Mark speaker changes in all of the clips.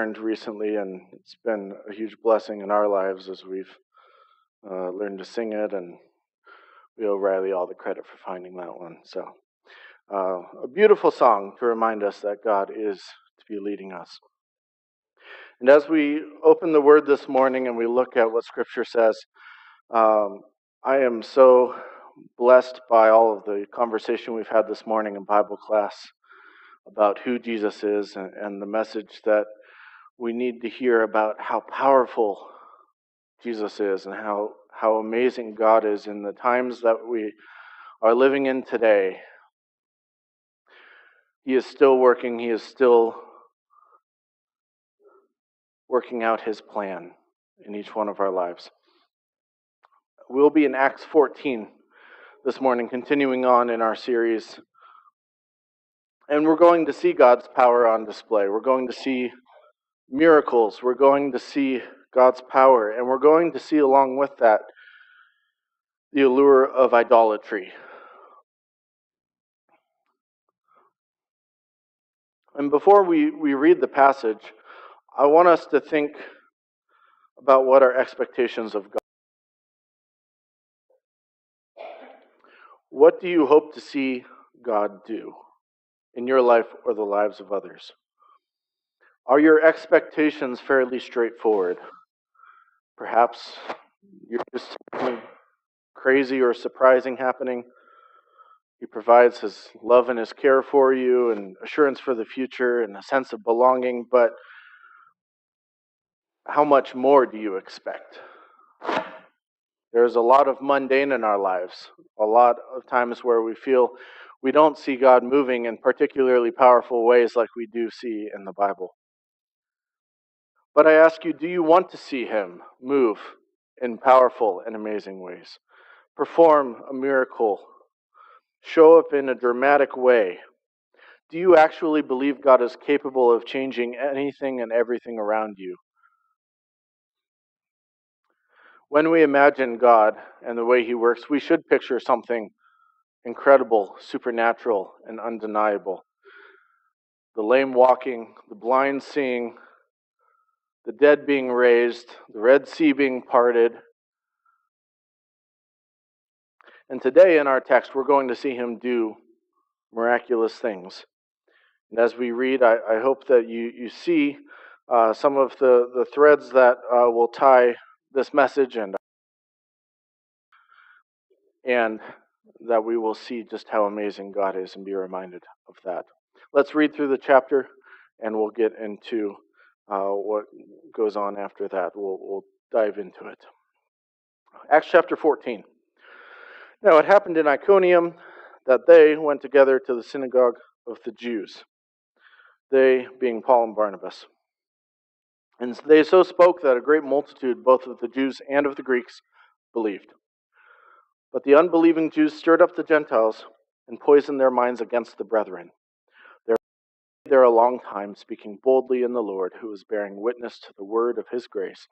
Speaker 1: learned recently, and it's been a huge blessing in our lives as we've learned to sing it, and we owe Riley all the credit for finding that one. So, a beautiful song to remind us that God is to be leading us. And as we open the Word this morning and we look at what Scripture says, I am so blessed by all of the conversation we've had this morning in Bible class about who Jesus is and the message that we need to hear about how powerful Jesus is and how amazing God is in the times that we are living in today. He is still working. He is still working out His plan in each one of our lives. We'll be in Acts 14 this morning, continuing on in our series. And we're going to see God's power on display. We're going to see miracles. We're going to see God's power. And we're going to see, along with that, the allure of idolatry. And before we read the passage, I want us to think about what our expectations of God are. What do you hope to see God do in your life or the lives of others? Are your expectations fairly straightforward? Perhaps you're just something crazy or surprising happening. He provides His love and His care for you and assurance for the future and a sense of belonging, but how much more do you expect? There's a lot of mundane in our lives, a lot of times where we feel we don't see God moving in particularly powerful ways like we do see in the Bible. But I ask you, do you want to see Him move in powerful and amazing ways? Perform a miracle? Show up in a dramatic way? Do you actually believe God is capable of changing anything and everything around you? When we imagine God and the way He works, we should picture something incredible, supernatural, and undeniable. The lame walking, the blind seeing, the dead being raised, the Red Sea being parted. And today in our text, we're going to see Him do miraculous things. And as we read, I hope that you see some of the threads that will tie this message and that we will see just how amazing God is and be reminded of that. Let's read through the chapter and we'll get into what goes on after that. We'll dive into it. Acts chapter 14. Now it happened in Iconium that they went together to the synagogue of the Jews, they being Paul and Barnabas. And they so spoke that a great multitude, both of the Jews and of the Greeks, believed. But the unbelieving Jews stirred up the Gentiles and poisoned their minds against the brethren. They stayed there a long time, speaking boldly in the Lord, who was bearing witness to the word of His grace,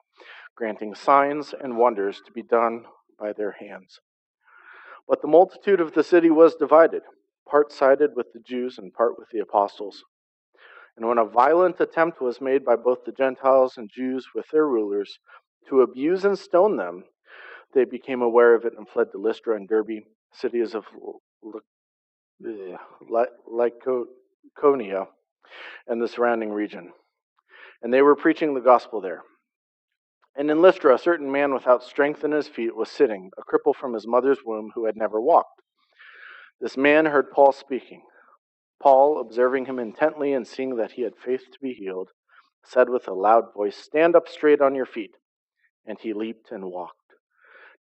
Speaker 1: granting signs and wonders to be done by their hands. But the multitude of the city was divided, part sided with the Jews and part with the apostles. And when a violent attempt was made by both the Gentiles and Jews with their rulers to abuse and stone them, they became aware of it and fled to Lystra and Derbe, cities of Lycaonia and the surrounding region. And they were preaching the gospel there. And in Lystra, a certain man without strength in his feet was sitting, a cripple from his mother's womb who had never walked. This man heard Paul speaking. Paul, observing him intently and seeing that he had faith to be healed, said with a loud voice, "Stand up straight on your feet." And he leaped and walked.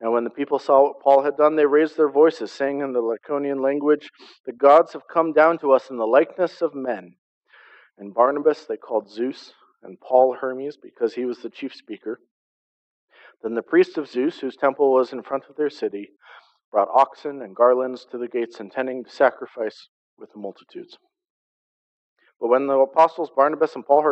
Speaker 1: Now when the people saw what Paul had done, they raised their voices, saying in the Lycaonian language, "The gods have come down to us in the likeness of men." And Barnabas they called Zeus, and Paul Hermes, because he was the chief speaker. Then the priests of Zeus, whose temple was in front of their city, brought oxen and garlands to the gates, intending to sacrifice with the multitudes. But when the apostles Barnabas and Paul heard